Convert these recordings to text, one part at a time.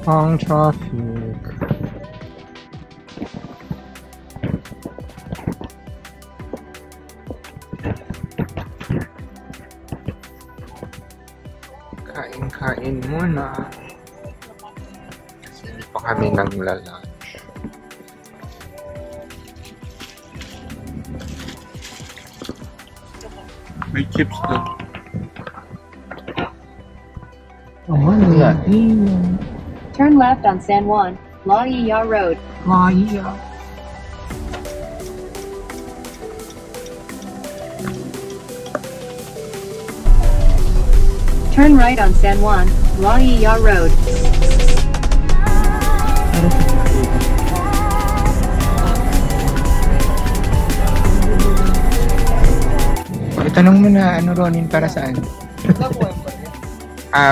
Ang traffic. Kain muna. Kasi hindi pa kami nagla-lunch. May chips doon. Oh, yeah. Turn left on San Juan, La Ia Road. La Ia. Turn right on San Juan, La Ia Road. Itanong mo na ano Ronin para saan?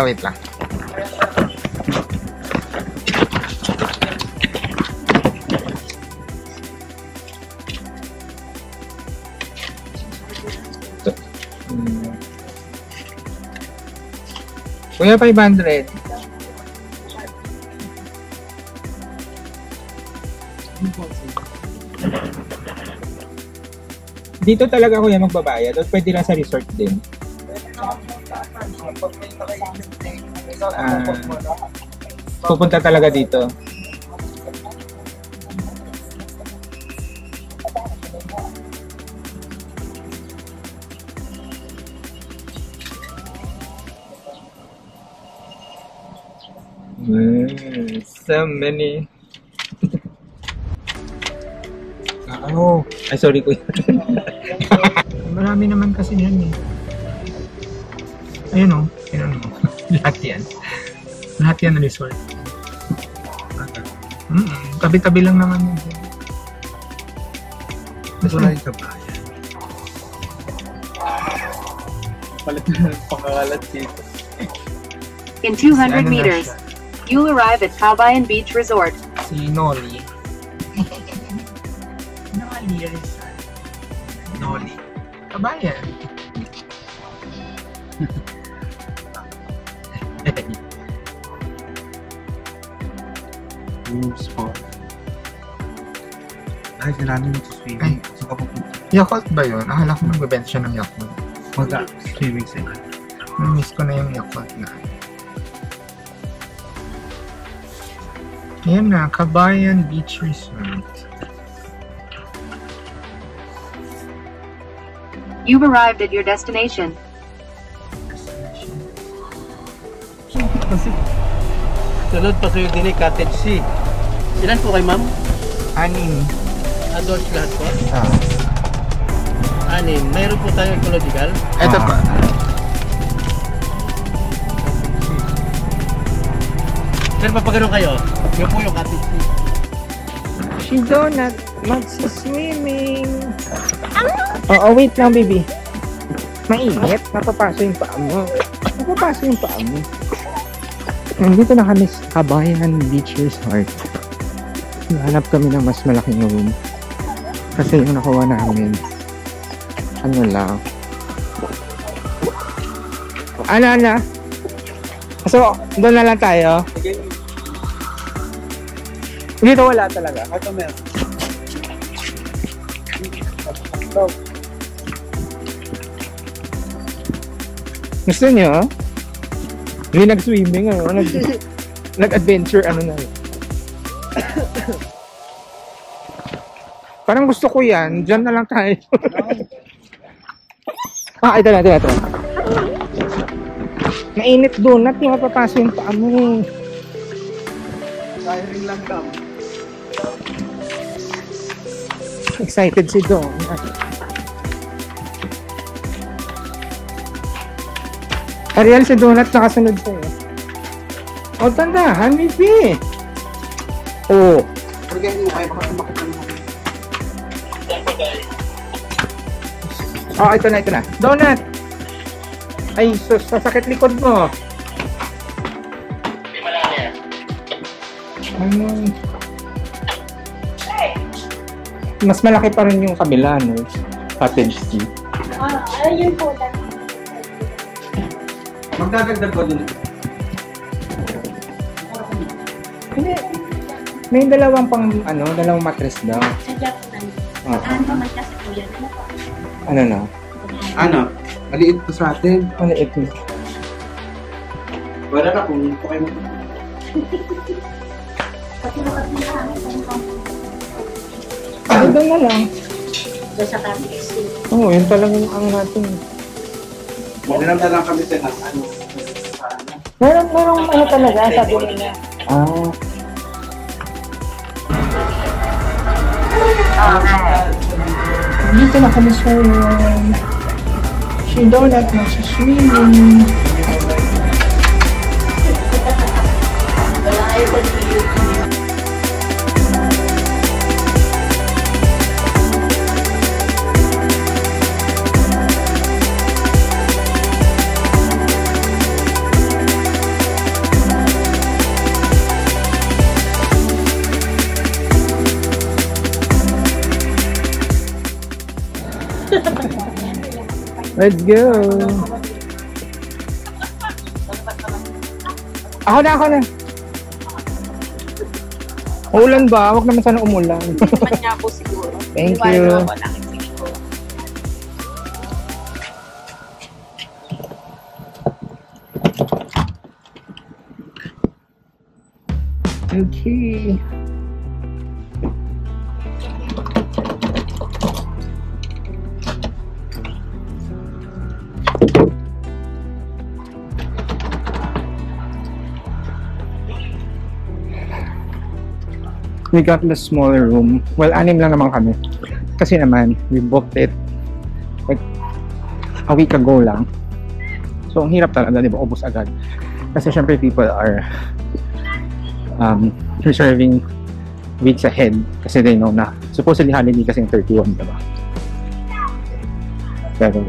Wait lang. Kuya, 500. Dito talaga kuya magbabayad o pwede lang sa resort din? Pupunta talaga dito. So many. Ay, sorry kuya. Marami naman kasi yan eh. Ayun o. Lahat yan. Lahat yan na resort. Tabi-tabi lang naman yun. Gusto na yung kabayan. Palit na ng pangalat dito. In 200 meters, you'll arrive at Kabayan Beach Resort. Si Noli. Noli Resort. Noli. Kabayan. Sport. Ay, kailangan mo ito swimming. Saan ka pupunta? Yakult ba yun? Akala ko mag-bent siya ng Yakult. Swimming sila. Namiss ko na yung Yakult na. Ayan na, Kabayan Beach Resort. You've arrived at your destination. Sunod pa sa'yo din Cottage C. Ilan po kay ma'am? 6. Adults lahat po? 6. Mayroon po tayo ecological. Ito pa. Pero pa ganun kayo, yun po yung Cottage C. Si Donut, magsi-swimming. Oo, wait lang, baby. Mainit. Napapasok yung paa mo. Nandito na kami sa Kabayan Beach Resort. Hanap kami ng mas malaking room. Kasi yung nakuha namin, ano lang. Ano? So, doon na lang tayo. Dito wala talaga. Ito meron. Gusto niyo? Hindi nag-swimming, nag-adventure, na. Parang gusto ko yan. Diyan na lang tayo. Ito na. Mainit doon. Hindi mapapasok yung paa mo. Tiring lang daw. Excited si Don. Ariel, si Donut nakasunod sa'yo. Tandahan, baby. Ito na. Donut. Ay, sasakit likod mo. Mas malaki pa rin yung kabila, no? Cottage C. Ayun po. Magdadagdag ko din. Hindi. May dalawang dalawang mattress daw. Sa Japan. Ano naman kasi kuya na po. Ano na? Ano? Maliit to sa atin. Maliit na. Wala na kung ito kayo. Pati nakapila kami sa mga Doon na lang. doon sa Catholic City. Oo, yun talagang ang natin. Magandang na lang kami sa ano. Merong ano talaga, sabi nila. Dito na kami sa si Donut magsiswimming. Wala kayo pag-iyon. Let's go! Ako na! Ulan ba? Huwag naman sana umulan. Naman niya po siguro. Thank Iwanan you. ako lang siguro. Okay. We got the smaller room. Well, 6 lang naman kami. Kasi naman, we booked it like a week ago lang. So, ang hirap talaga, di ba? Ubus agad. Kasi syempre, people are reserving weeks ahead kasi they know na supposedly holiday kasi yung 31, diba? Pero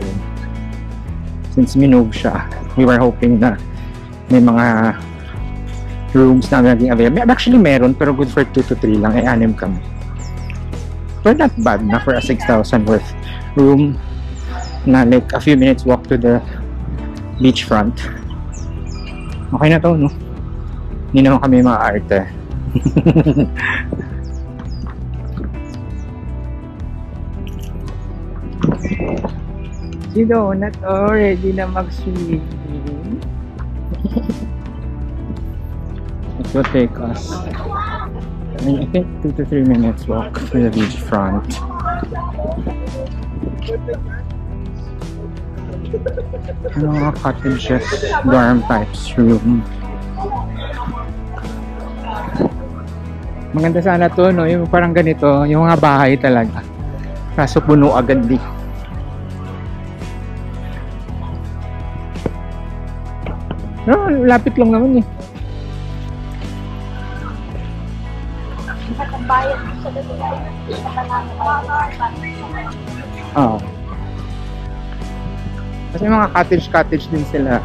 since minove siya, we were hoping na may mga rooms na naging available. Actually meron, pero good for 2 to 3 lang. 6 kami. But not bad na for a 6,000 worth room na like a few minutes walk to the beachfront. Okay na to, no? Hindi naman kami maaarte. Si Donut ready na mag-swimming. It will take us, I think 2 to 3 minutes walk to the beachfront. Yung mga cottages, dorm types room. Maganda sana to, no? Yung parang ganito, yung mga bahay talaga. Kaso puno agad di. No, lapit lang naman eh. Bayad sa dalawa. Oo. Kasi mga cottage din sila.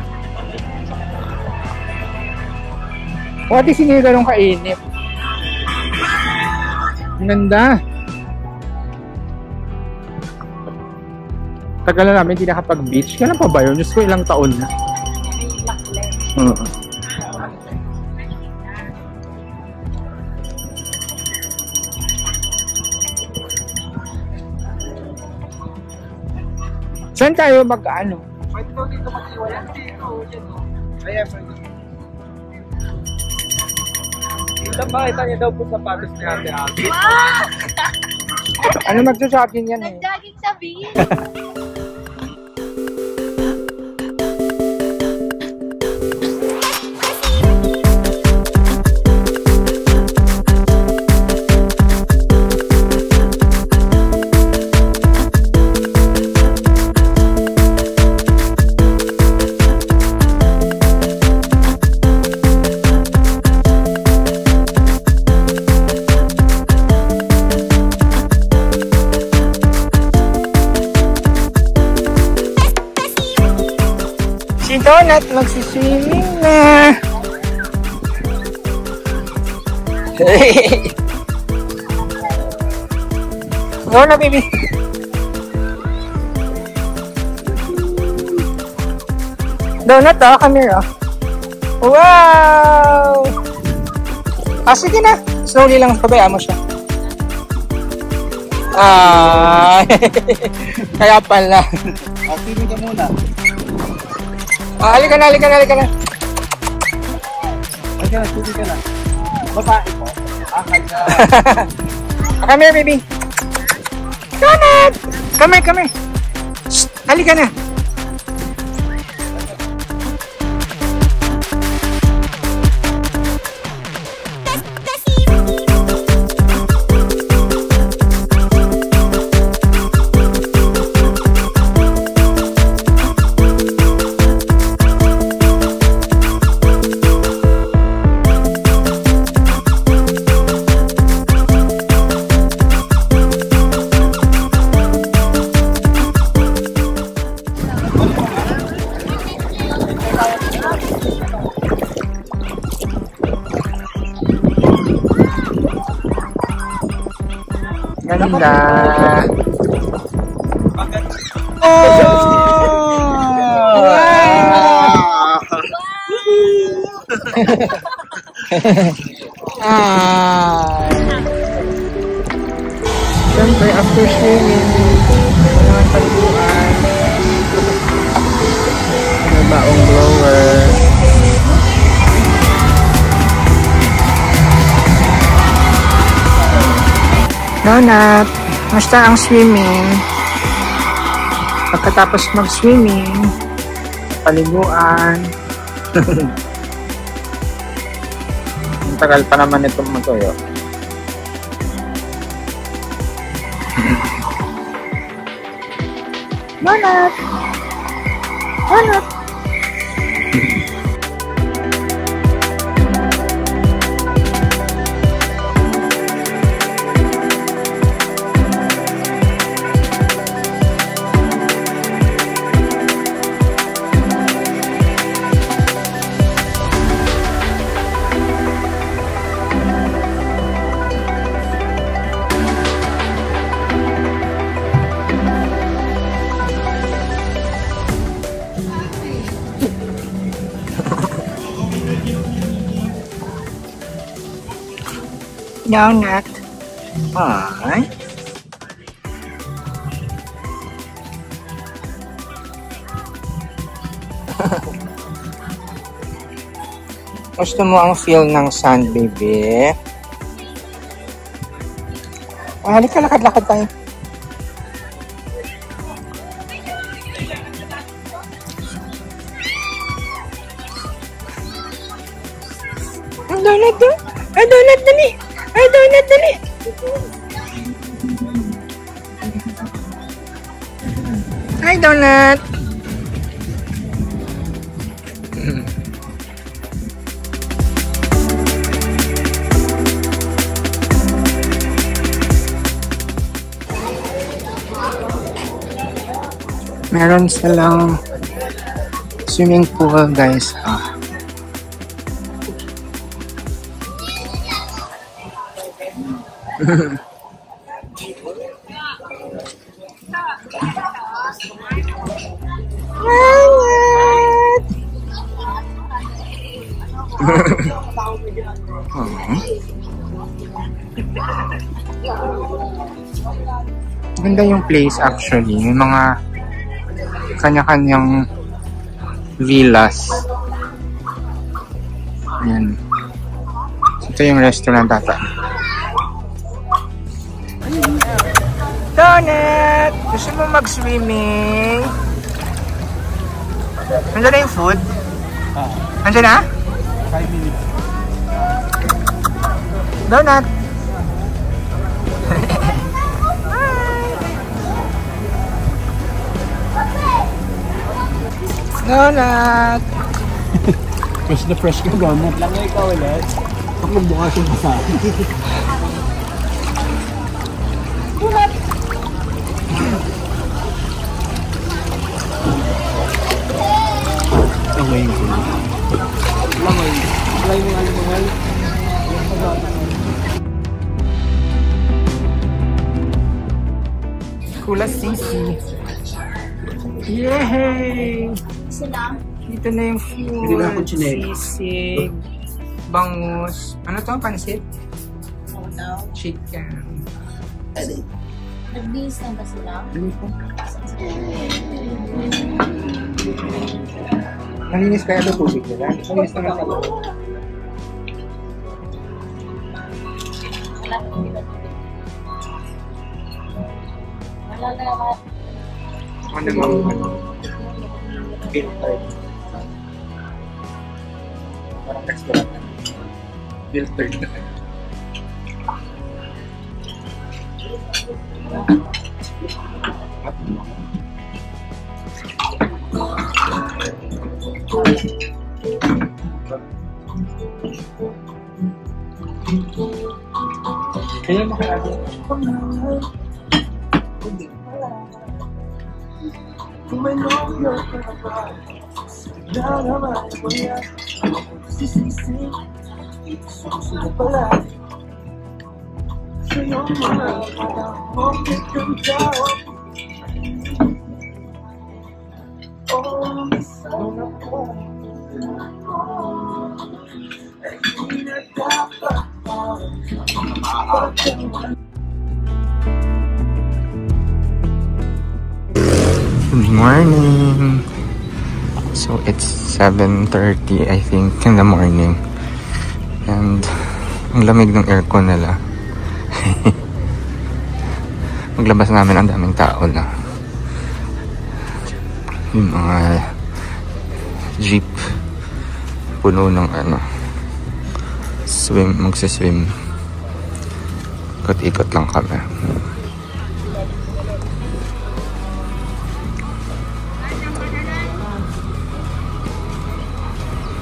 O, di sige ganun kainip. Ang ganda. Tagal na namin hindi nakapag-beach. Kailan pa ba yun? Diyos ko, ilang taon na. Saan tayo mag-ano? Pwede daw dito mag-iwanan dito. Yan o. Ayan, pwede. Isang bakita niya daw po sapatos ni Ate Abby. Ano magsa-shopping yan eh? Nagdaging sabihin. Si Donut magsiswimming na. Go na, baby. Donut, come here. Wow! Sige na. Slowly lang, pabayaan mo siya. Kaya pala. Feeling ka muna. Halika na. Halika na, tuloy ka na. Babae po. Kaya... Come here, baby. Come here. Shh, halika na. Ganda. Siyempre, after swimming, mga taluan, may baong blower. Donut, musta ang swimming? Pagkatapos mag-swimming, paliguan. Ang tagal pa naman itong matuyo. Donut! Donut. Hi. Gusto mo ang feel ng sand, baby? Halika, lakad-lakad tayo. Ang donut to? Ay, donut, dali! Ay, donut, dali! Hi, donut! Meron silang swimming pool, guys. Ganda yung place actually. May mga kanya-kanyang villas. Ayan. Ito yung restaurant ata. Donut! Gusto mo mag-swimming? Nandiyan na yung food? Nandiyan na? 5 minutes. Donut! Donut! Fresh na fresh ka, donut. Lang nga ikaw ulit. Pag magbukas yung basa. Donut! Away mo. Lamay. Away mo, alimaway. Kula sisi. Yay! Sila. Dito na yung food. Hindi na ako chinek. Sisig. bangus. Ano to? Pansit? Chicken. Nag-beans na ba sila? Nalinis kaya ito tubig nila? Nalinis naman sila. Wala na naman. Ano namang filtered. Parang restaurant. Filtered na. Kaya makalagi. Good morning. So it's 7:30 I think in the morning. And ang lamig ng aircon nila. Maglabas namin ang daming tao na. Yung mga jeep puno ng magsiswim. Ikot-ikot lang kami.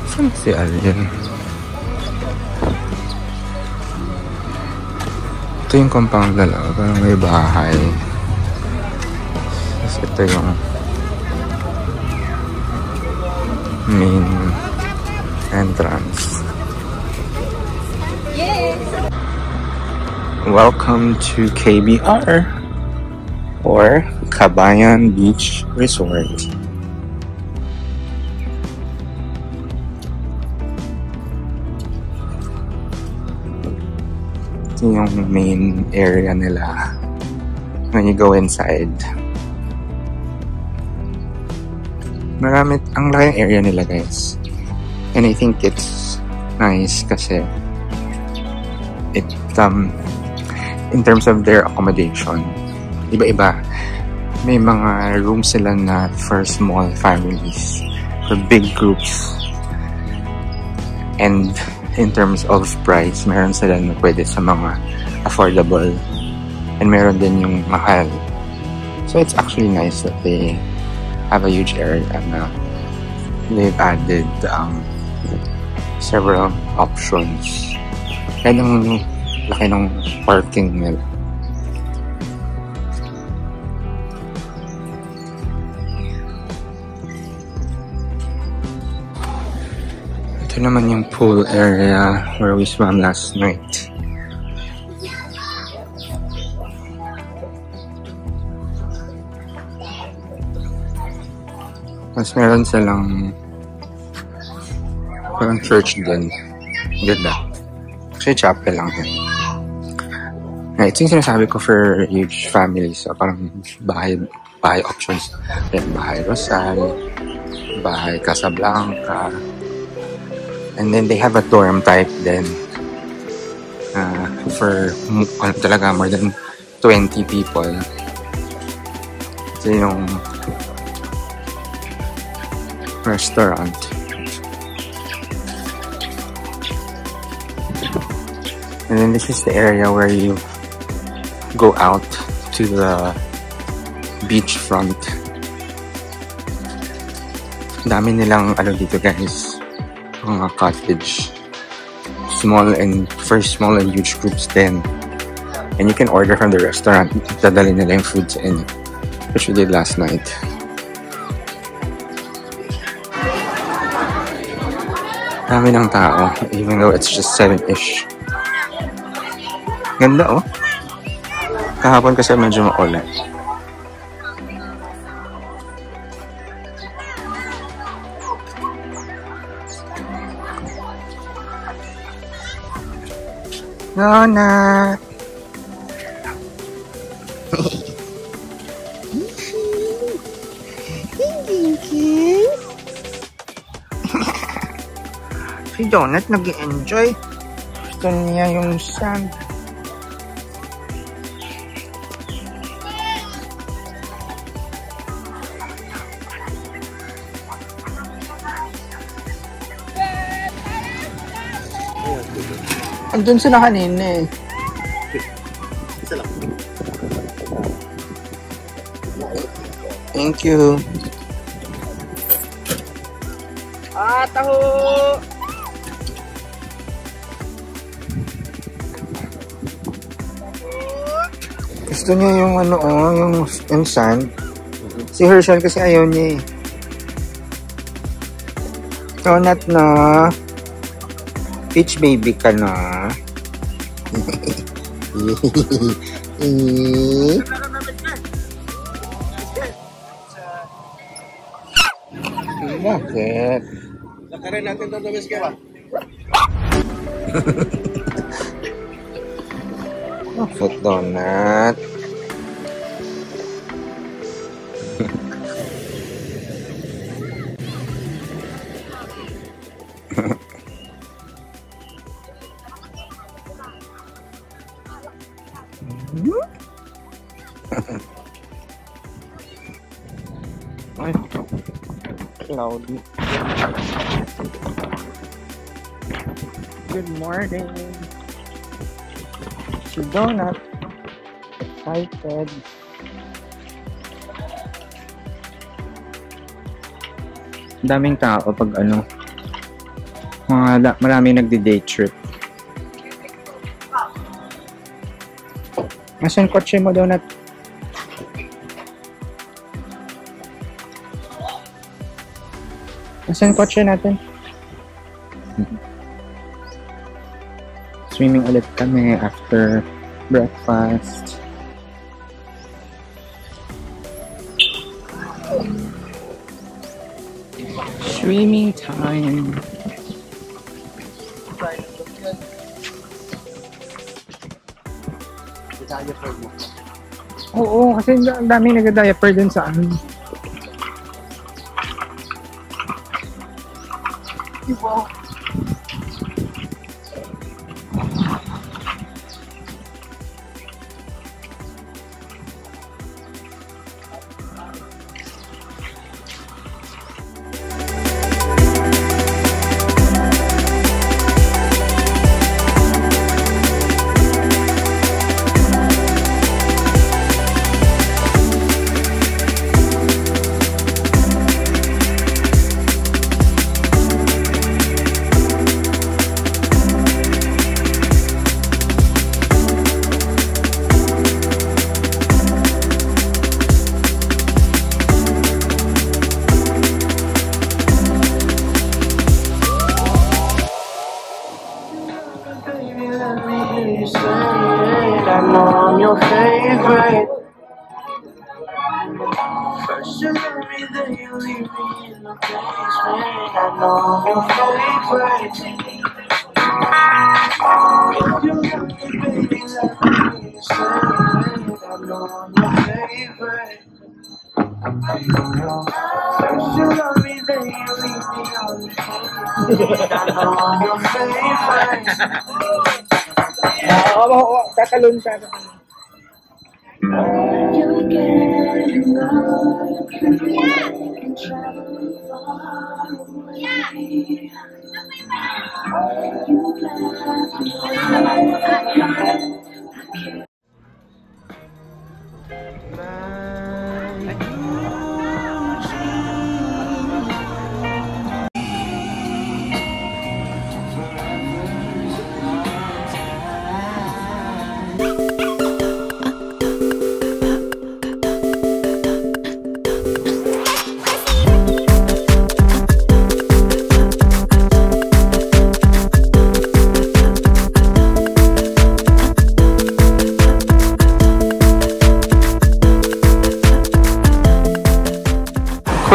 Saan si Alien? Ito yung compound nila. Parang may bahay. Tapos ito yung main entrance. Yes! Welcome to KBR or Kabayan Beach Resort. Ito yung main area nila when you go inside. Marami, ang laking area nila guys. And I think it's nice kasi it in terms of their accommodation, iba-iba. May mga rooms sila na for small families, for big groups. And in terms of price, meron sila na pwede sa mga affordable. And meron din yung mahal. So it's actually nice that they have a huge area na they've added several options. And ang laki ng parking nila. Ito naman yung pool area where we swam last night. Mas meron silang parang church din. Ganda. Kasi chapel lang yan. Ito yung sinasabi ko for huge families. So, parang bahay options. Then, bahay Rosal, bahay Casablanca. And then they have a dorm type then for talaga more than 20 people. Ito yung restaurant. And then this is the area where you go out to the beach front. Dami nilang dito guys, mga cottage, small and huge groups din. And you can order from the restaurant. Dadali nila yung foods in, which we did last night. Dami ng tao, even though it's just 7-ish. Ganda oh. Kahapon kasi medyo maulan. Donut! Si Donut nag-enjoy. Gusto niya yung sand. Andun sila kanina eh. Thank you. Taho! Gusto niya yung ano yung sand. Si Herschel kasi ayaw niya eh. Donut na. Peach baby ka na. Bakit? Lakarin natin ito, Damis ka ba? Bakit, Donut? Ay, cloudy. Good morning. Si Donut. Excited. Daming tao pag maraming nagdi-day trip. Nasaan kotse mo, Donut? Nasaan kotse natin? Swimming ulit kami after breakfast. Swimming time. Oo, kasi ang daming nag-diaper dun sa amin. Diba? I know I'm your favorite. First you love me, then you leave me in the basement. I know I'm your favorite. If you love me, baby, let me say it. I know I'm your favorite. First you love me, then you leave me on the pavement. I know I'm your favorite. Tatalon ka. You're getting old, and traveling far away. You left me.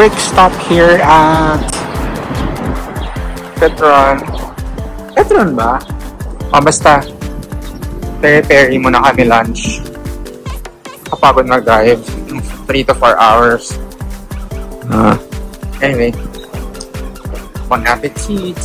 Quick stop here at Petron. Petron ba? O basta Peri-peri muna kami lunch. Kapagod mag-drive. 3 to 4 hours. Anyway. Bon appetit!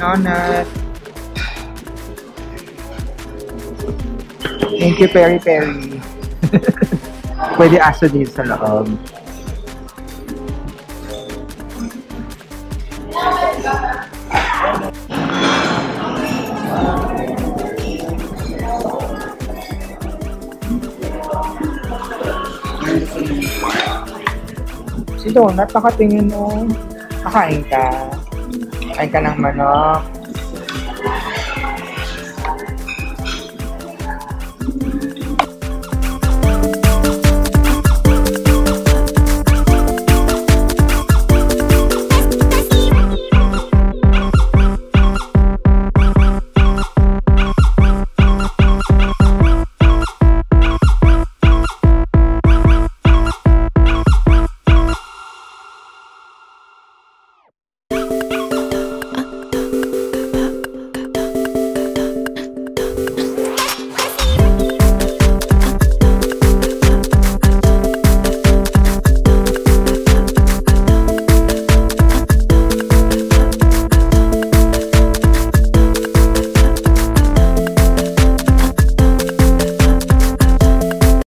Donut. Thank you, Peri Peri. Pwede aso din sa loob. Si Donut, nakatingin mo. Kakain ka. Kain ka ng manok.